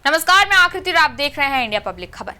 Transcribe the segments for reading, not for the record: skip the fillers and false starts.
नमस्कार, मैं आकृति और आप देख रहे हैं इंडिया पब्लिक खबर।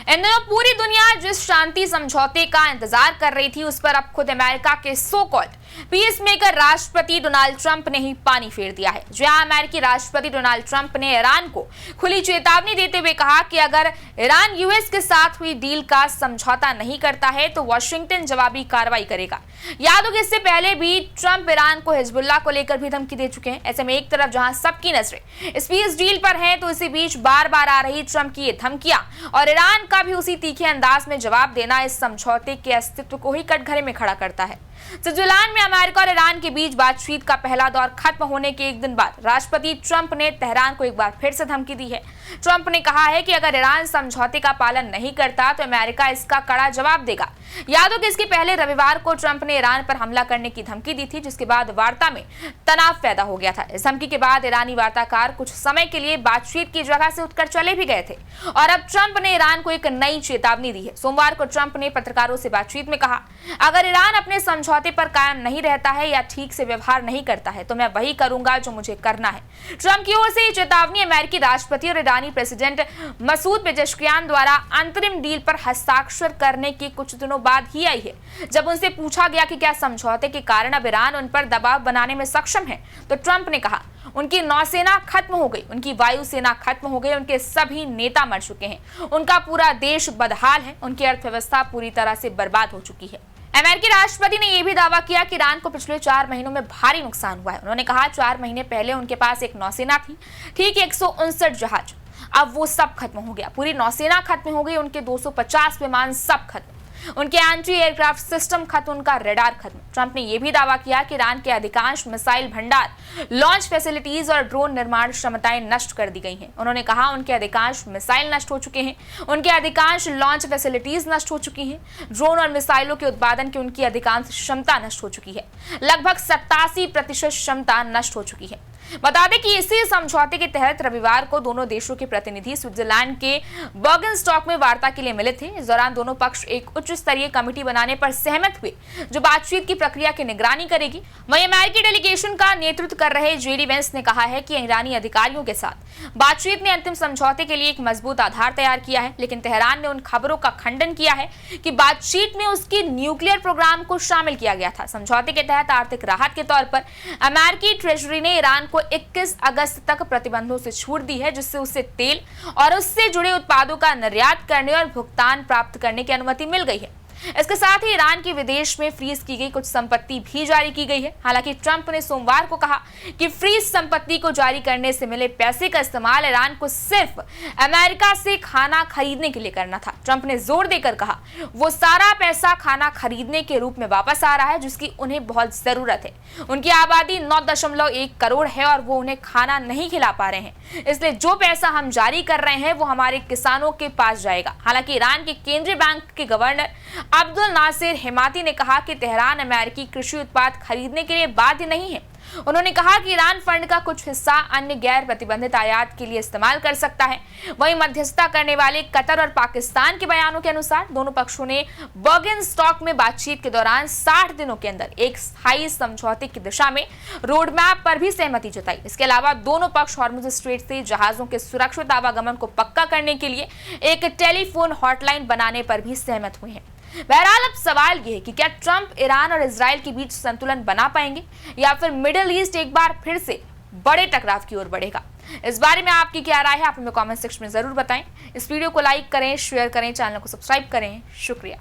इन दिनों पूरी दुनिया जिस शांति समझौते का इंतजार कर रही थी, उस पर अब खुद अमेरिका के सो कॉल्ड पीस मेकर राष्ट्रपति डोनाल्ड ट्रंप ने ही पानी फेर दिया है। जहां अमेरिकी राष्ट्रपति डोनाल्ड ट्रंप ने ईरान को खुली चेतावनी देते हुए कहा कि अगर ईरान यूएस के साथ हुई डील का समझौता नहीं करता है तो वाशिंगटन जवाबी कार्रवाई करेगा। याद हो कि इससे पहले भी ट्रंप ईरान को हिजबुल्लाह को लेकर भी धमकी दे चुके हैं। ऐसे में एक तरफ जहां सबकी नजरें इस पीस डील पर हैं, तो इसी बीच बार बार आ रही ट्रंप की ये धमकियां और ईरान का भी उसी तीखे अंदाज में जवाब देना इस समझौते के अस्तित्व को ही कटघरे में खड़ा करता है। स्विट्जरलैंड में अमेरिका और ईरान के बीच बातचीत का पहला दौर खत्म होने के एक दिन बाद राष्ट्रपति ट्रंप ने तेहरान को एक बार फिर से धमकी दी है। ट्रंप ने कहा है कि अगर ईरान समझौते का पालन नहीं करता तो अमेरिका इसका कड़ा जवाब देगा। याद हो कि इसके पहले रविवार को ट्रंप ने ईरान पर हमला करने की धमकी दी थी, जिसके बाद वार्ता में तनाव पैदा हो गया था। इस धमकी के बाद ईरानी वार्ताकार कुछ समय के लिए बातचीत की जगह से उठकर चले भी गए थे और अब ट्रंप ने ईरान को एक नई चेतावनी दी है। सोमवार को ट्रंप ने पत्रकारों से बातचीत में कहा, अगर ईरान अपने समझौते पर कायम नहीं रहता है या ठीक से व्यवहार नहीं करता है तो मैं वही करूंगा जो मुझे करना है। ट्रंप की ओर से ये चेतावनी अमेरिकी राष्ट्रपति और ईरानी प्रेसिडेंट मसूद पेजेश्कियान द्वारा अंतरिम डील पर हस्ताक्षर करने के कुछ दिनों बाद ही आई है। जब उनसे पूछा गया कि क्या समझौते के कारण अब ईरान उन पर दबाव बनाने में सक्षम है, तो ट्रंप ने कहा, उनकी नौसेना खत्म हो गई, उनकी वायुसेना खत्म हो गई, उनके सभी नेता मर चुके हैं, उनका पूरा देश बदहाल है, उनकी अर्थव्यवस्था पूरी तरह से बर्बाद हो चुकी है। अमेरिकी राष्ट्रपति ने यह भी दावा किया कि ईरान को पिछले 4 महीनों में भारी नुकसान हुआ है। उन्होंने कहा, 4 महीने पहले उनके पास एक नौसेना थी, ठीक 159 जहाज, अब वो सब खत्म हो गया, पूरी नौसेना खत्म हो गई, उनके 250 विमान सब खत्म, उनके एंटी एयरक्राफ्ट सिस्टम खत्म, उनका रडार खत्म। ट्रंप ने यह भी दावा किया कि ईरान के अधिकांश मिसाइल भंडार, लॉन्च फैसिलिटीज और ड्रोन निर्माण क्षमताएं नष्ट कर दी गई हैं। उन्होंने कहा, उनके अधिकांश मिसाइल नष्ट हो चुके हैं, उनके अधिकांश लॉन्च फैसिलिटीज नष्ट हो चुकी हैं, ड्रोन और मिसाइलों के उत्पादन की उनकी अधिकांश क्षमता नष्ट हो चुकी है, लगभग 87% क्षमता नष्ट हो चुकी है। बता दें कि इसी समझौते के तहत रविवार को दोनों देशों के प्रतिनिधि स्विट्जरलैंड के बर्गनस्टॉक में वार्ता के लिए मिले थे। इस दौरान दोनों पक्ष एक उच्च स्तरीय कमेटी बनाने पर सहमत हुए जो बातचीत की प्रक्रिया की निगरानी करेगी। वहीं अमेरिकी डेलीगेशन का नेतृत्व कर रहे जेडी वेंस ने कहा है कि ईरानी अधिकारियों के साथ बातचीत ने अंतिम समझौते के लिए एक मजबूत आधार तैयार किया है, लेकिन तेहरान ने उन खबरों का खंडन किया है कि बातचीत में उसकी न्यूक्लियर प्रोग्राम को शामिल किया गया था। समझौते के तहत आर्थिक राहत के तौर पर अमेरिकी ट्रेजरी ने ईरान को 21 अगस्त तक प्रतिबंधों से छूट दी है, जिससे उसे तेल और उससे जुड़े उत्पादों का निर्यात करने और भुगतान प्राप्त करने की अनुमति मिल गई है। इसके साथ ही ईरान की विदेश में फ्रीज की गई कुछ संपत्ति भी जारी की गई है। हालांकि ट्रंप ने सोमवार को कहा कि फ्रीज संपत्ति को जारी करने से मिले पैसे का इस्तेमाल ईरान को सिर्फ अमेरिका से खाना खरीदने के लिए करना था। ट्रंप ने जोर देकर कहा, वो सारा पैसा खाना खरीदने के रूप में वापस आ रहा है जिसकी उन्हें बहुत जरूरत है। उनकी आबादी 9.1 करोड़ है और वो उन्हें खाना नहीं खिला पा रहे हैं, इसलिए जो पैसा हम जारी कर रहे हैं वो हमारे किसानों के पास जाएगा। हालांकि ईरान के केंद्रीय बैंक के गवर्नर अब्दुल नासिर हेमाती ने कहा कि तेहरान अमेरिकी कृषि उत्पाद खरीदने के लिए बाध्य नहीं है। उन्होंने कहा कि ईरान फंड का कुछ हिस्सा अन्य गैर प्रतिबंधित आयात के लिए इस्तेमाल कर सकता है। वहीं मध्यस्थता करने वाले कतर और पाकिस्तान के बयानों के अनुसार दोनों पक्षों ने बर्गनस्टॉक में बातचीत के दौरान 60 दिनों के अंदर एक स्थायी समझौते की दिशा में रोडमैप पर भी सहमति जताई। इसके अलावा दोनों पक्ष हॉर्मुज स्ट्रेट से जहाजों के सुरक्षित आवागमन को पक्का करने के लिए एक टेलीफोन हॉटलाइन बनाने पर भी सहमत हुए हैं। बहरहाल अब सवाल यह है कि क्या ट्रंप ईरान और इजराइल के बीच संतुलन बना पाएंगे या फिर मिडिल ईस्ट एक बार फिर से बड़े टकराव की ओर बढ़ेगा। इस बारे में आपकी क्या राय है, आप हमें कमेंट सेक्शन में जरूर बताएं। इस वीडियो को लाइक करें, शेयर करें, चैनल को सब्सक्राइब करें। शुक्रिया।